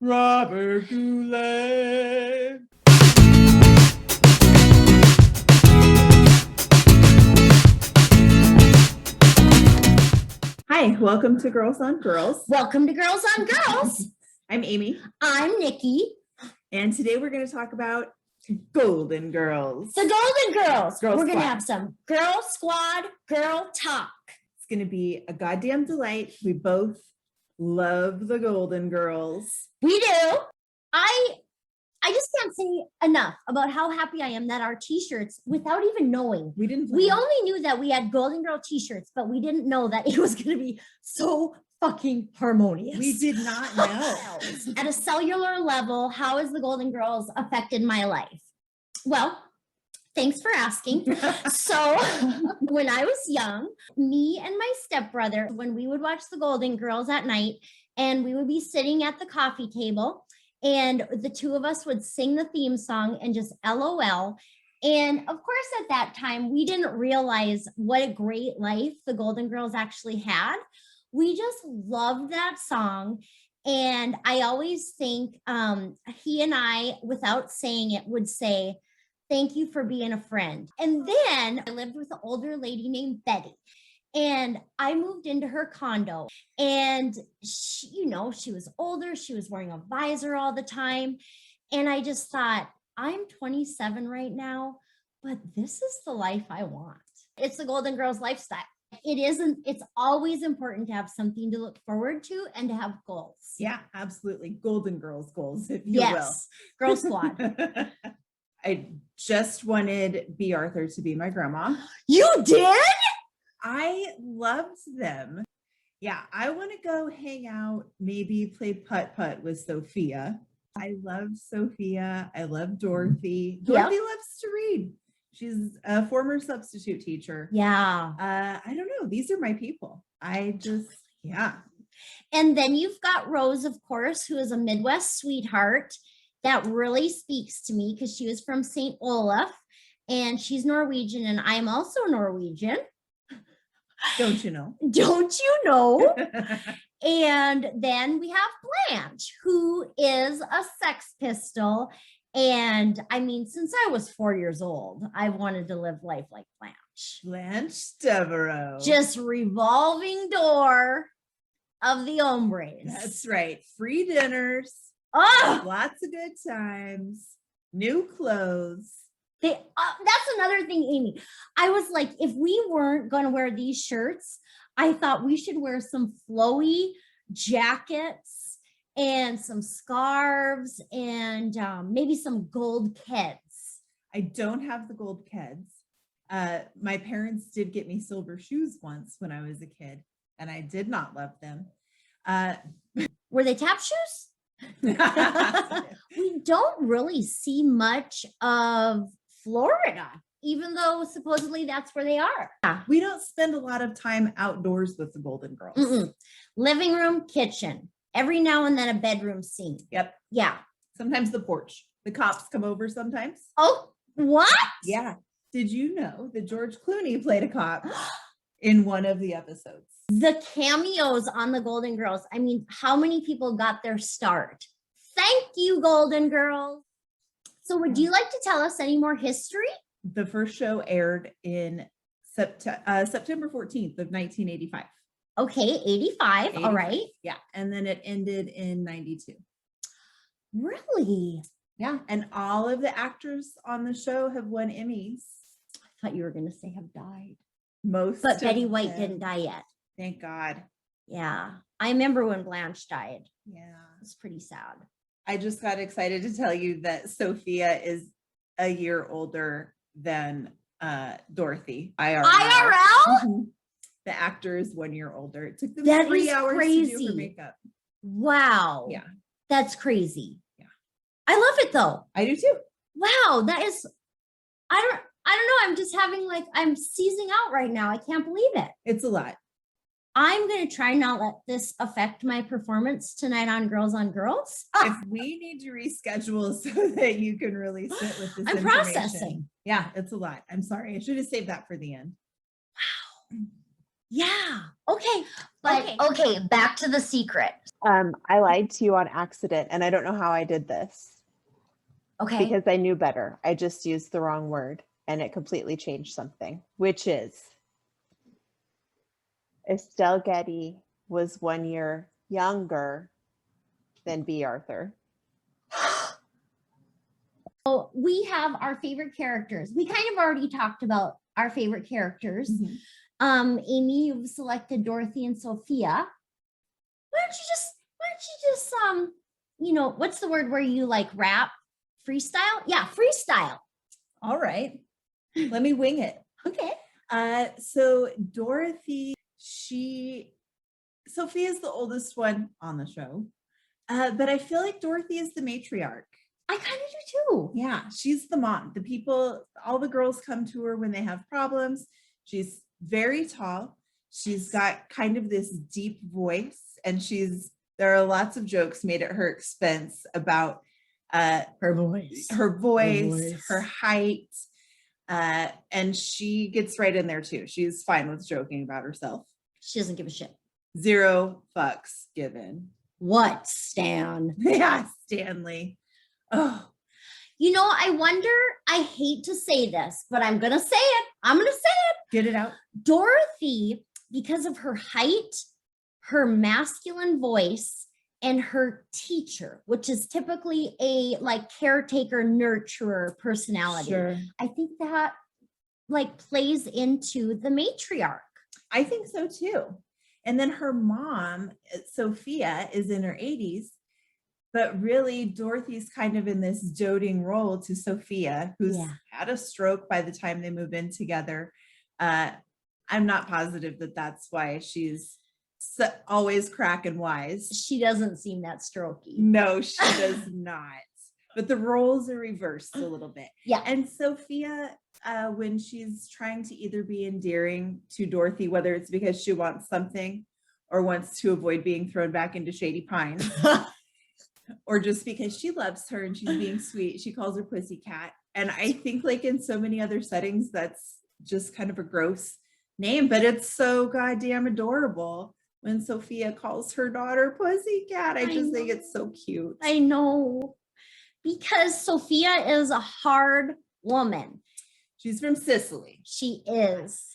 Robert Goulet. Hi, welcome to Girls on Girls. Welcome to Girls on Girls. I'm Amy. I'm Nikki. And today we're going to talk about Golden Girls. The Golden Girls. Girl We're going to Squad. have some girl squad, girl talk. It's going to be a goddamn delight. We both love the Golden Girls. We do. I just can't say enough about how happy I am that our t-shirts, without even knowing, we only knew that we had Golden Girl t-shirts, but we didn't know that it was going to be so fucking harmonious. We did not know. At a cellular level, how has the Golden Girls affected my life? Well, thanks for asking. So when I was young, me and my stepbrother, when we would watch the Golden Girls at night, and we would be sitting at the coffee table, and the two of us would sing the theme song and just LOL. And of course, at that time, we didn't realize what a great life the Golden Girls actually had. We just loved that song. And I always think he and I, without saying it, would say, "Thank you for being a friend." And then I lived with an older lady named Betty. And I moved into her condo, and she, she was older. She was wearing a visor all the time. And I just thought, I'm 27 right now, but this is the life I want. It's the Golden Girls lifestyle. It's always important to have something to look forward to and to have goals. Yeah, absolutely. Golden Girls goals, if you Yes, will. Girl Squad. I just wanted B. Arthur to be my grandma. You did? I loved them. Yeah, I want to go hang out, maybe play putt-putt with Sofia. I love Sofia. I love Dorothy. Dorothy loves to read. She's a former substitute teacher. Yeah. I don't know. These are my people. Yeah. And then you've got Rose, of course, who is a Midwest sweetheart. That really speaks to me because she was from St. Olaf and she's Norwegian, and I'm also Norwegian. Don't you know? Don't you know? And then we have Blanche, who is a Sex Pistol. And I mean, since I was 4 years old, I wanted to live life like Blanche. Blanche Devereaux. Just revolving door of the hombres. That's right. Free dinners. Oh, Lots of good times. New clothes. That's another thing, Amy. I was like, if we weren't going to wear these shirts, I thought we should wear some flowy jackets and some scarves and maybe some gold keds. I don't have the gold keds. My parents did get me silver shoes once when I was a kid, and I did not love them. Were they tap shoes? We don't really see much of Florida, even though supposedly that's where they are. We don't spend a lot of time outdoors with the Golden Girls. Living room, kitchen. Every now and then a bedroom scene. Yep. Yeah. Sometimes the porch. The cops come over sometimes. Oh, what? Yeah. Did you know that George Clooney played a cop in one of the episodes? The cameos on the Golden Girls. I mean, how many people got their start? Thank you, Golden Girls. So would you like to tell us any more history? The first show aired in September 14th of 1985. Okay, 85. All right. Yeah. And then it ended in 92. Really? Yeah. And all of the actors on the show have won Emmys. I thought you were going to say have died. But Betty White didn't die yet. Thank God. Yeah. I remember when Blanche died. Yeah. It's pretty sad. I just got excited to tell you that Sofia is a year older than Dorothy. IRL? Mm-hmm. The actor is 1 year older. It took them that 3 hours crazy. to do her makeup. Wow. Yeah. That's crazy. Yeah. I love it though. I do too. Wow. That is, I don't know. I'm just I'm seizing out right now. I can't believe it. It's a lot. I'm going to try not let this affect my performance tonight on Girls on Girls. If we need to reschedule so that you can really sit with this I'm processing. Yeah, it's a lot. I'm sorry. I should have saved that for the end. Wow. Yeah. Okay. But okay, back to The Secret. I lied to you on accident, and I don't know how I did this Okay. because I knew better. I just used the wrong word, and it completely changed something, which is Estelle Getty was 1 year younger than B. Arthur. So we have our favorite characters. We kind of already talked about our favorite characters. Amy, you've selected Dorothy and Sophia. Why don't you just what's the word where you like rap? Freestyle? Yeah, freestyle. All right. Let me wing it. Okay. So Dorothy, Sophia is the oldest one on the show. But I feel like Dorothy is the matriarch. I kind of do too. Yeah, she's the mom. All the girls come to her when they have problems. She's very tall. She's got kind of this deep voice, and there are lots of jokes made at her expense about Her voice, her height, and she gets right in there too. She's fine with joking about herself. She doesn't give a shit. 0 fucks given. What, Stan? Yeah, Stanley. Oh, I wonder, I hate to say this, but I'm going to say it. get it out. Dorothy, because of her height, her masculine voice, and her teacher, which is typically a like caretaker, nurturer personality. Sure. I think that like plays into the matriarch. I think so too. And then her mom, Sophia, is in her 80s, but really Dorothy's kind of in this doting role to Sophia, who's had a stroke by the time they move in together. I'm not positive that that's why she's always cracking wise. She doesn't seem that strokey. No, she does not. But the roles are reversed a little bit. Yeah. And Sophia, when she's trying to either be endearing to Dorothy, whether it's because she wants something or wants to avoid being thrown back into Shady Pines, or just because she loves her and she's being sweet, she calls her Pussycat. And I think like in so many other settings, that's just kind of a gross name, but it's so goddamn adorable when Sophia calls her daughter Pussycat. I just think it's so cute. I know. Because Sophia is a hard woman. She's from Sicily. She is.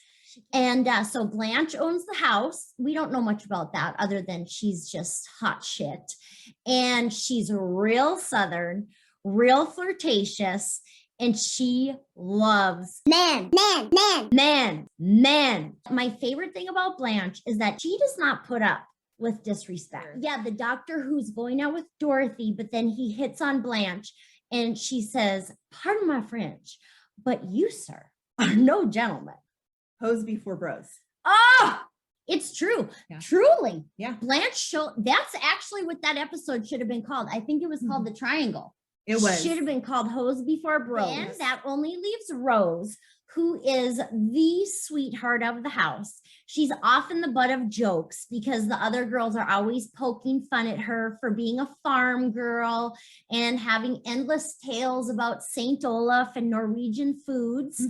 And so Blanche owns the house. We don't know much about that other than she's just hot shit. And she's real Southern, real flirtatious, and she loves men. My favorite thing about Blanche is that she does not put up with disrespect. Yeah, the doctor who's going out with Dorothy, but then he hits on Blanche and she says, "Pardon my French, but you, sir, are no gentleman." Hoes before bros. Oh, it's true. Yeah. Truly. Yeah. Blanche that's actually what that episode should have been called. I think it was called The Triangle. It was. Should have been called Hoes Before Bros. And that only leaves Rose, who is the sweetheart of the house. She's often the butt of jokes because the other girls are always poking fun at her for being a farm girl and having endless tales about St. Olaf and Norwegian foods.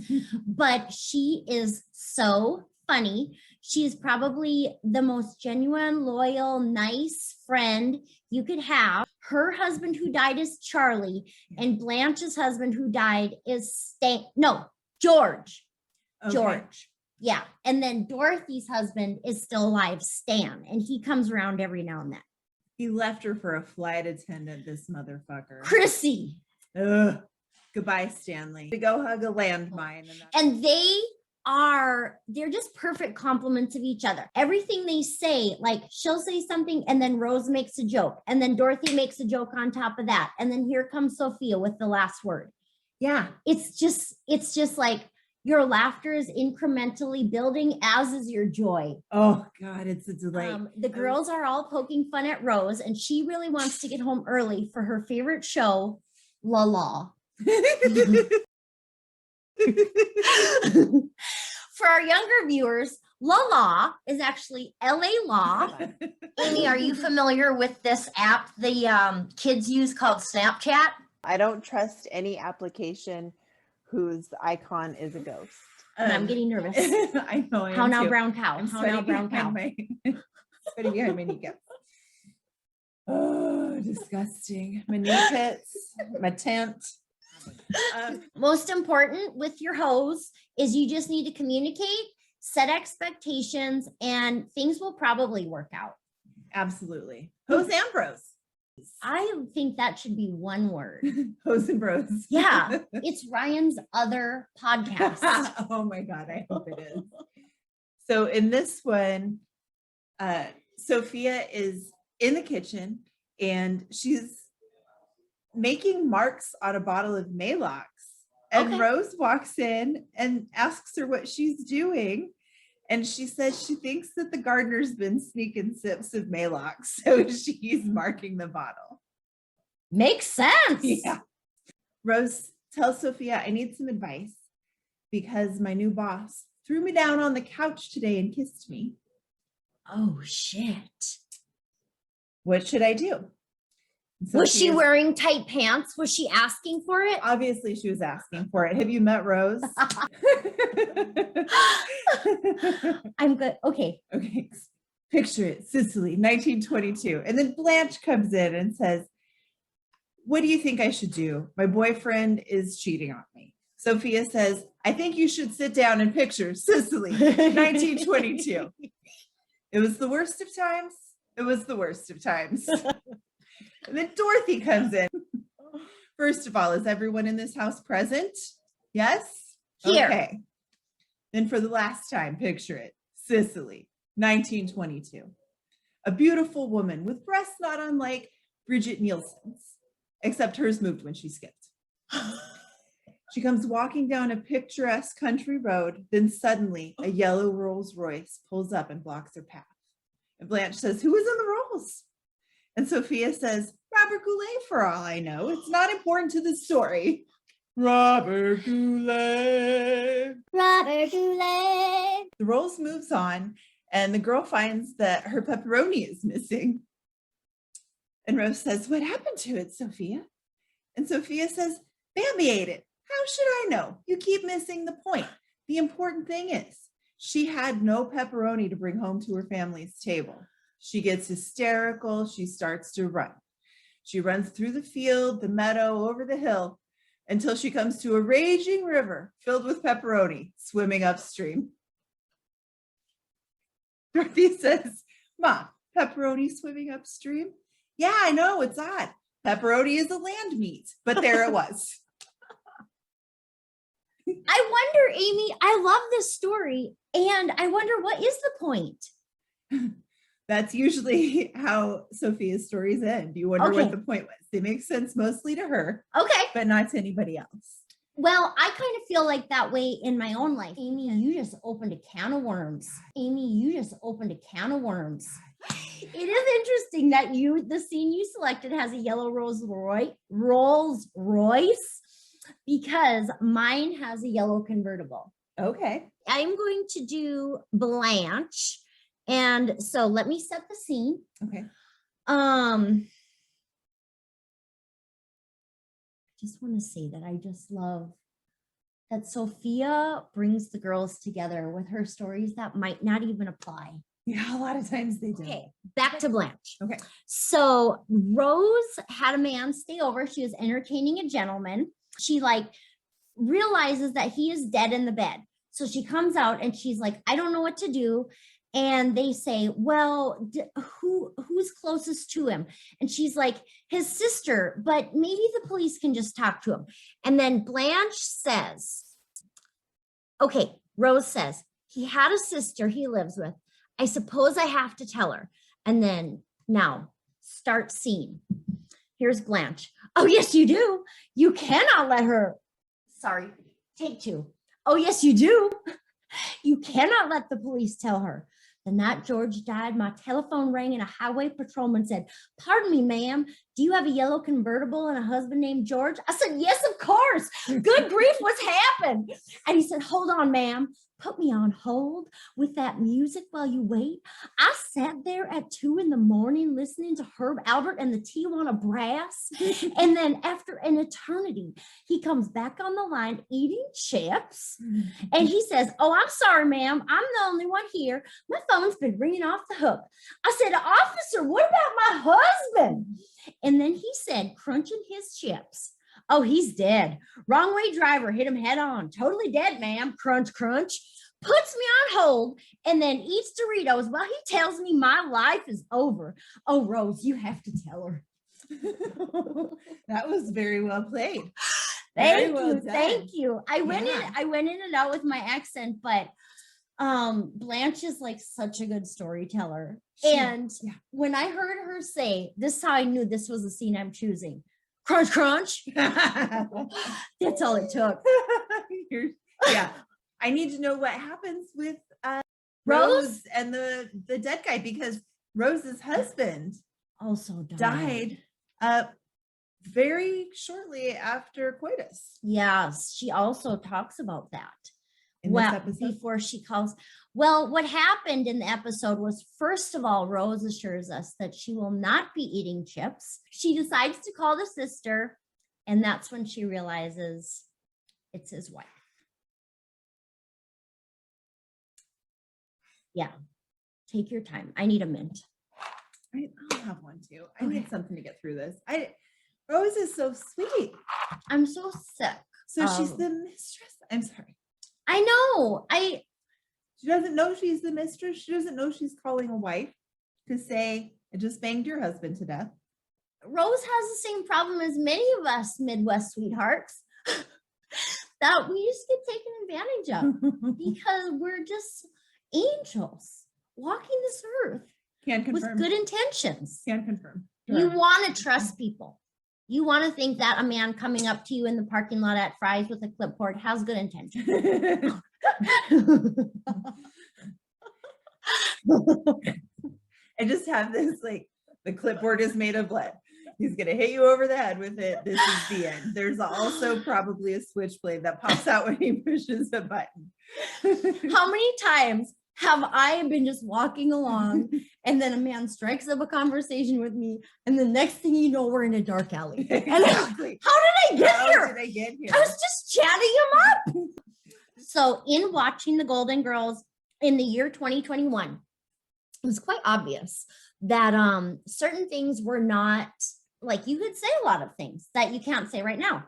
But she is so funny. She is probably the most genuine, loyal, nice friend you could have. Her husband who died is Charlie, and Blanche's husband who died is George. Okay. George. Yeah. And then Dorothy's husband is still alive, Stan, and he comes around every now and then. He left her for a flight attendant, this motherfucker. Chrissy. Ugh. Goodbye, Stanley. To go hug a landmine. And they're just perfect complements of each other. Everything they say, like she'll say something and then Rose makes a joke and then Dorothy makes a joke on top of that. And then here comes Sophia with the last word. Yeah. It's just like your laughter is incrementally building, as is your joy. Oh God, it's a delight. The girls are all poking fun at Rose and she really wants to get home early for her favorite show, La La. For our younger viewers, La La is actually LA Law. Amy, are you familiar with this app the kids use called Snapchat? I don't trust any application whose icon is a ghost. And I'm getting nervous. I know. I How am now, too. brown cow? I'm How now, sweating brown behind cow? sweating behind my kneecaps. Oh, disgusting. My knee pits, my tent. Most important with your hose is you just need to communicate, set expectations, and things will probably work out. Absolutely. Hose and bros. I think that should be one word. Hose and bros. Yeah, it's Ryan's other podcast. Oh my God, I hope it is. So in this one, Sophia is in the kitchen and she's making marks on a bottle of Maalox. And Okay. Rose walks in and asks her what she's doing. And she says she thinks that the gardener's been sneaking sips of Maalox. So she's marking the bottle. Makes sense. Yeah. Rose tells Sophia, I need some advice because my new boss threw me down on the couch today and kissed me. Oh, shit. What should I do? Was she Sophia's- wearing tight pants? Was she asking for it? Obviously, she was asking for it. Have you met Rose? I'm good. Okay. Okay. Picture it, Sicily, 1922. And then Blanche comes in and says, what do you think I should do? My boyfriend is cheating on me. Sophia says, I think you should sit down and picture Sicily, 1922. It was the worst of times. It was the worst of times. And then Dorothy comes in. First of all, is everyone in this house present? Yes? Here. Okay. Then for the last time, picture it. Sicily, 1922. A beautiful woman with breasts not unlike Bridget Nielsen's, except hers moved when she skipped. She comes walking down a picturesque country road. Then suddenly a yellow Rolls Royce pulls up and blocks her path. And Blanche says, who was in the Rolls? And Sophia says, Robert Goulet, for all I know. It's not important to the story. Robert Goulet. Robert Goulet. The Rolls moves on, and the girl finds that her pepperoni is missing. And Rose says, what happened to it, Sophia? And Sophia says, Bambi ate it. How should I know? You keep missing the point. The important thing is, she had no pepperoni to bring home to her family's table. She gets hysterical. She starts to run. She runs through the field, the meadow, over the hill, until she comes to a raging river filled with pepperoni swimming upstream. Dorothy says, Ma, pepperoni swimming upstream? Yeah, I know, it's odd. Pepperoni is a land meat, but there it was. I wonder, Amy, I love this story. And I wonder, what is the point? That's usually how Sophia's stories end. You wonder Okay. what the point was. They make sense mostly to her, Okay. but not to anybody else. Well, I kind of feel like that way in my own life. Amy, you just opened a can of worms. Amy, you just opened a can of worms. It is interesting that the scene you selected has a yellow Rolls Royce because mine has a yellow convertible. Okay. I'm going to do Blanche. And so let me set the scene. Okay. Just want to say that I just love that Sophia brings the girls together with her stories that might not even apply. Yeah, a lot of times they do. Okay, back to Blanche. Okay. So Rose had a man stay over. She was entertaining a gentleman. She realizes that he is dead in the bed. So she comes out and she's like, I don't know what to do. And they say, well, who's closest to him? And she's like, his sister, but maybe the police can just talk to him. And then Blanche says, okay, Rose says, he had a sister he lives with. I suppose I have to tell her. And then now start scene. Here's Blanche. Oh, yes, you do. You cannot let her. Sorry, take two. Oh, yes, you do. You cannot let the police tell her. The night George died, my telephone rang and a highway patrolman said, pardon me, ma'am, do you have a yellow convertible and a husband named George? I said, yes, of course. Good grief, what's happened? And he said, hold on, ma'am. Put me on hold with that music while you wait. I sat there at 2 a.m. listening to Herb Albert and the Tijuana Brass. And then after an eternity, he comes back on the line eating chips. And he says, oh, I'm sorry, ma'am. I'm the only one here. My phone's been ringing off the hook. I said, officer, what about my husband? And then he said, crunching his chips, oh, he's dead. Wrong way driver hit him head on. Totally dead, ma'am. Crunch, crunch. Puts me on hold and then eats Doritos while he tells me my life is over. Oh, Rose, you have to tell her. That was very well played. Thank well you. done. Thank you. I went Yeah. in and out with my accent, but Blanche is like such a good storyteller. And Yeah. when I heard her say, this is how I knew this was the scene I'm choosing. Crunch, crunch. That's all it took. Yeah. I need to know what happens with Rose and the dead guy, because Rose's husband also died very shortly after coitus. Yes, she also talks about that. In this episode? Before she calls. Well, what happened in the episode was, first of all, Rose assures us that she will not be eating chips. She decides to call the sister, and that's when she realizes it's his wife. Yeah, take your time. I need a mint. I'll have one too. I need something to get through this. Rose is so sweet. I'm so sick. So she's the mistress. I'm sorry. I know. She doesn't know she's the mistress. She doesn't know she's calling a wife to say, I just banged your husband to death. Rose has the same problem as many of us Midwest sweethearts that we just get taken advantage of because we're just angels walking this earth Can confirm. with good intentions. Can confirm. You want to trust people. You want to think that a man coming up to you in the parking lot at Fry's with a clipboard has good intentions. I just have this, like, the clipboard is made of lead. He's gonna hit you over the head with it. This is the end. There's also probably a switchblade that pops out when he pushes a button. How many times have I been just walking along and then a man strikes up a conversation with me, and the next thing you know, we're in a dark alley. And Exactly. how did I get How here? did I get here? I was just chatting him up. So in watching the Golden Girls in the year 2021, it was quite obvious that certain things were not, like, you could say a lot of things that you can't say right now.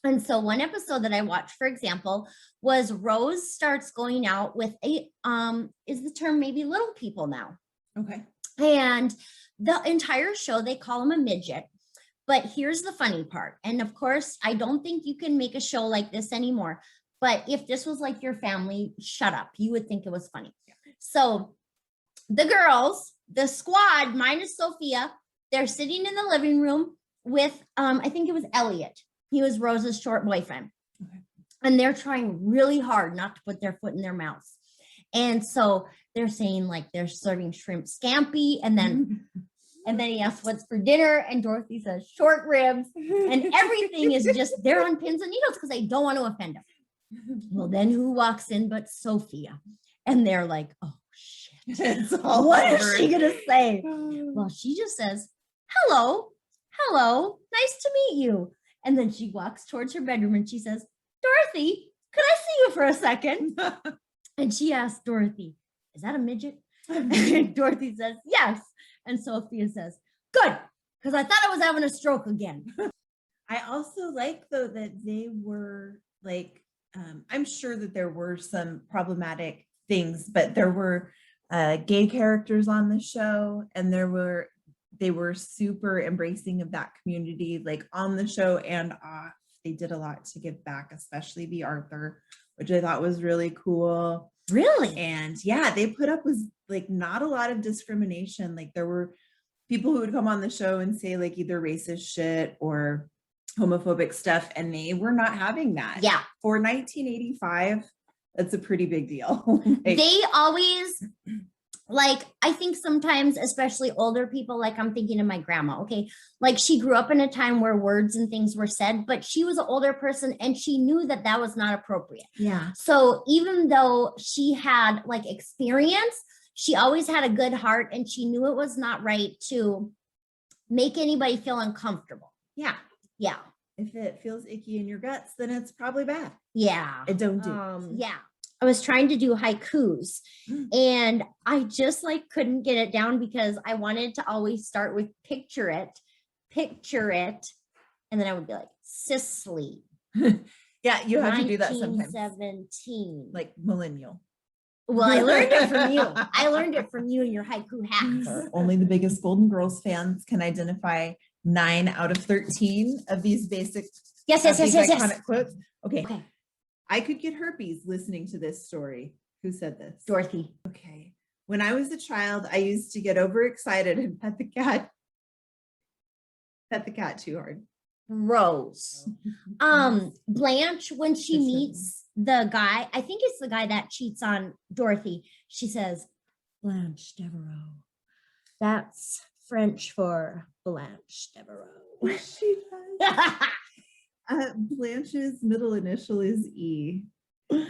And so one episode that I watched, for example, was Rose starts going out with a, is the term maybe little people now. Okay. And the entire show, they call him a midget. But here's the funny part. And of course, I don't think you can make a show like this anymore. But if this was like your family, shut up. You would think it was funny. So the girls, the squad minus Sofia, they're sitting in the living room with, I think it was Elliot. He was Rose's short boyfriend. Okay. And they're trying really hard not to put their foot in their mouths. And so they're saying, like, they're serving shrimp scampi. And then he asks what's for dinner. And Dorothy says short ribs. And everything is just, they're on pins and needles because they don't want to offend them. Well, then who walks in but Sofia? And they're like, oh, shit. It's all What over. is she going to say? Well, she just says, hello, nice to meet you. And then she walks towards her bedroom and she says, Dorothy, could I see you for a second? And she asks Dorothy, is that a midget? And Dorothy says, yes. And Sophia says, good, because I thought I was having a stroke again. I also like, though, that they were like, I'm sure that there were some problematic things, but there were gay characters on the show, and they were super embracing of that community, like on the show and off. They did a lot to give back, especially the Arthur, which I thought was really cool. Really? And yeah, they put up with like not a lot of discrimination. Like there were people who would come on the show and say like either racist shit or homophobic stuff, and they were not having that. Yeah. For 1985, that's a pretty big deal. Like, They always, like I think sometimes, especially older people, like I'm thinking of my grandma, okay, like she grew up in a time where words and things were said, but she was an older person and she knew that that was not appropriate. Yeah. So even though she had like experience, she always had a good heart and she knew it was not right to make anybody feel uncomfortable. Yeah. Yeah. If it feels icky in your guts, then it's probably bad. Yeah. It don't do. Yeah. I was trying to do haikus and I just like couldn't get it down because I wanted to always start with picture it. And then I would be like, Sicily. Yeah, you have to do that sometimes. 1917. Like millennial. Well, I learned it from you. I learned it from you and your haiku hacks. Only the biggest Golden Girls fans can identify 9 out of 13 of these basic Yes. iconic quotes. Okay. Okay. I could get herpes listening to this story. Who said this? Dorothy. Okay. When I was a child, I used to get overexcited and pet the cat. Pet the cat too hard. Rose. Blanche, when she This one. meets the guy, I think it's the guy that cheats on Dorothy, she says, Blanche Devereaux. That's French for Blanche Devereaux. She does. Blanche's middle initial is E.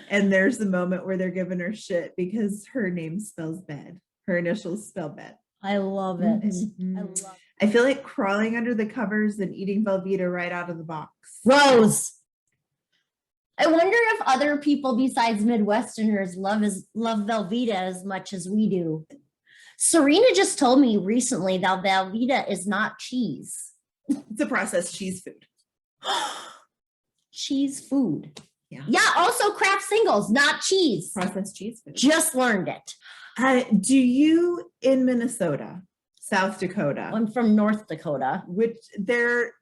And there's the moment where they're giving her shit because her name spells bed. Her initials spell bed. I love it. Mhm. I love it. I feel like crawling under the covers and eating Velveeta right out of the box. Rose. I wonder if other people besides Midwesterners love Velveeta as much as we do. Serena just told me recently that Velveeta is not cheese. It's a processed cheese food. Cheese food. Yeah. Yeah, also Kraft singles, not cheese. Processed cheese food. Just learned it. Do you in Minnesota, South Dakota, I'm from North Dakota. which they're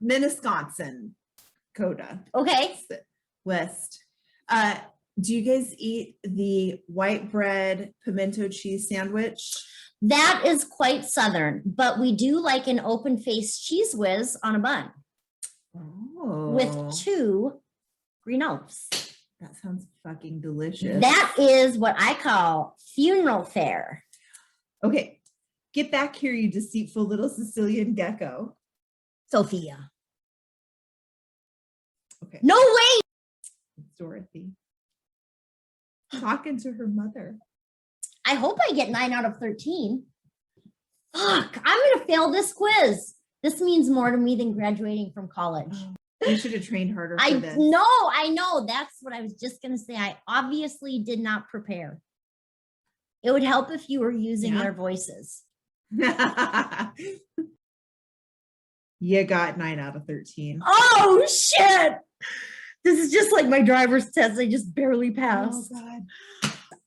Minnetonka, Dakota, Okay. West. Do you guys eat the white bread pimento cheese sandwich? That is quite Southern, but we do like an open faced cheese whiz on a bun Oh, with 2 green olives. that sounds fucking delicious. That is what I call funeral fare. Okay, get back here, you deceitful little Sicilian gecko. Sofia. Okay, No way. it's Dorothy talking to her mother. I hope I get 9 out of 13. Fuck, I'm going to fail this quiz. This means more to me than graduating from college. You should have trained harder for I this. know. That's what I was just going to say. I obviously did not prepare. It would help if you were using Yeah. their voices. You got 9 out of 13. Oh, shit. This is just like my driver's test. I just barely Oh, passed. God.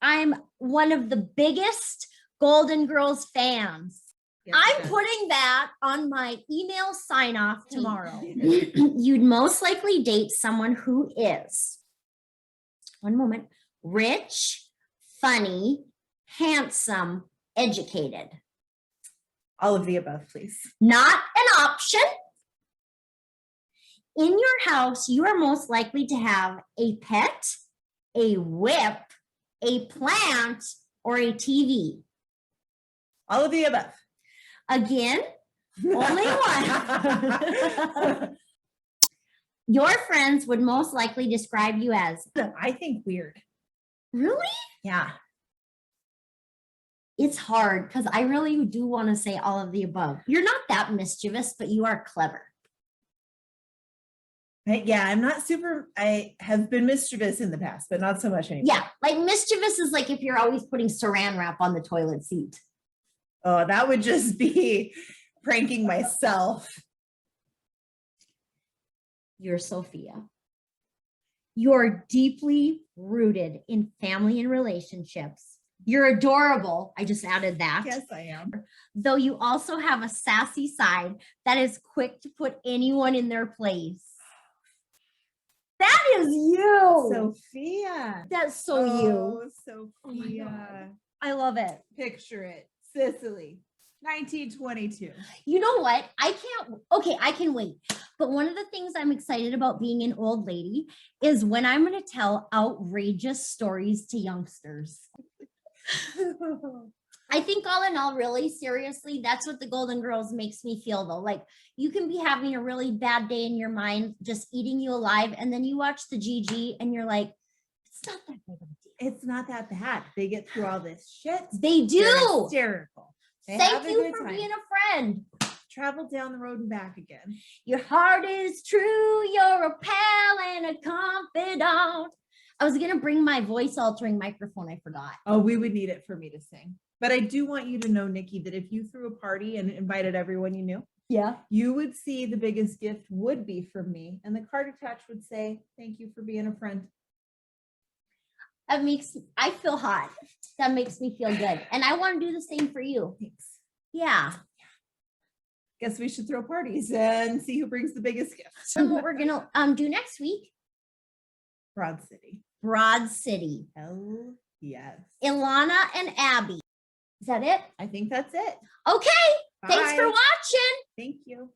I'm one of the biggest Golden Girls fans. Yes, I'm yes. putting that on my email sign off tomorrow. You'd most likely date someone who is, one moment, rich, funny, handsome, educated. All of the above, please. Not an option. In your house, you are most likely to have a pet, a whip, a plant, or a TV. All of the above. Again, only one. Your friends would most likely describe you as, I think weird. really? Yeah. It's hard because I really do want to say all of the above. You're not that mischievous, but you are clever. Yeah, I'm not super, I have been mischievous in the past, but not so much anymore. Yeah, like mischievous is like if you're always putting saran wrap on the toilet seat. Oh, that would just be pranking myself. You're Sofia. You're deeply rooted in family and relationships. You're adorable. I just added that. Yes, I am. Though you also have a sassy side that is quick to put anyone in their place. That is you. Sophia. That's so you. Oh, Oh my Sophia. God. I love it. Picture it. Sicily, 1922. You know what? I can wait. But one of the things I'm excited about being an old lady is when I'm going to tell outrageous stories to youngsters. I think all in all, really seriously, that's what the Golden Girls makes me feel though. Like you can be having a really bad day in your mind, just eating you alive. And then you watch the GG and you're like, it's not that big of a deal. It's not that bad. They get through all this shit. They They're do. hysterical. They Thank have a you good for time. being a friend. Travel down the road and back again. Your heart is true. You're a pal and a confidant. I was going to bring my voice altering microphone. I forgot. Oh, we would need it for me to sing. But I do want you to know, Nikki, that if you threw a party and invited everyone you knew, Yeah. you would see the biggest gift would be from me. And the card attached would say, thank you for being a friend. I feel hot. That makes me feel good. And I want to do the same for you. Thanks. Yeah. Guess we should throw parties and see who brings the biggest gift. So what we're going to do next week, Broad City. Broad City. Oh, yes. Ilana and Abby. Is that it? I think that's it. Okay. Thanks for Bye. watching. Thank you.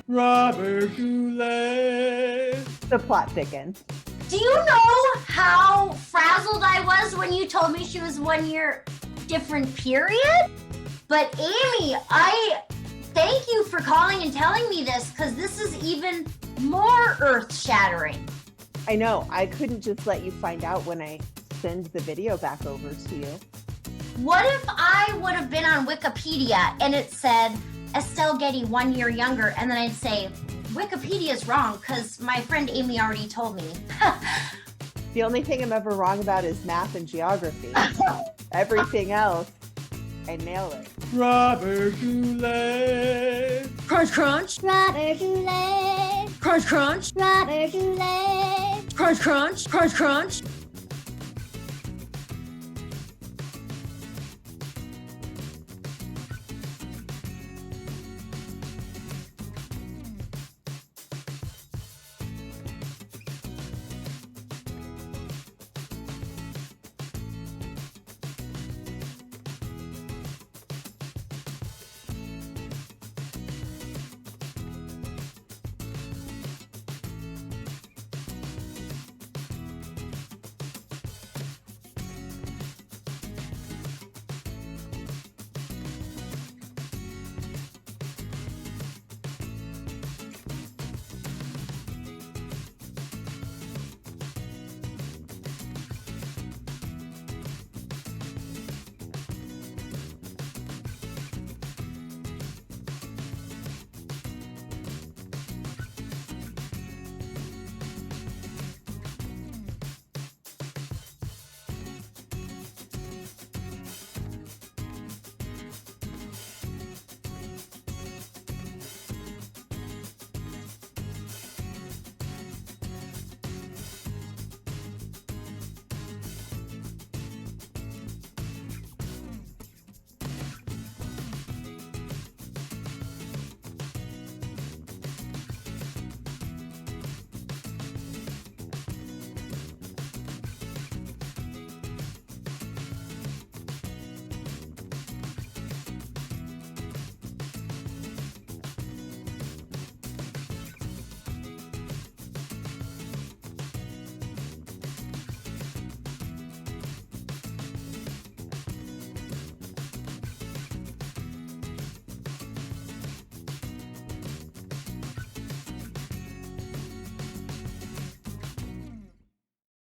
Robert Goulet. The plot thickens. Do you know how frazzled I was when you told me she was 1 year different period? But Amy, I thank you for calling and telling me this because this is even more earth-shattering. I know. I couldn't just let you find out when I send the video back over to you. What if I would have been on Wikipedia and it said Estelle Getty 1 year younger, and then I'd say, Wikipedia is wrong because my friend Amy already told me. The only thing I'm ever wrong about is math and geography. Everything else, I nail it. Robert Goulet. Crunch, crunch. Robert Goulet, Crunch, crunch. Robert Goulet. Crunch, crunch. Crunch, crunch.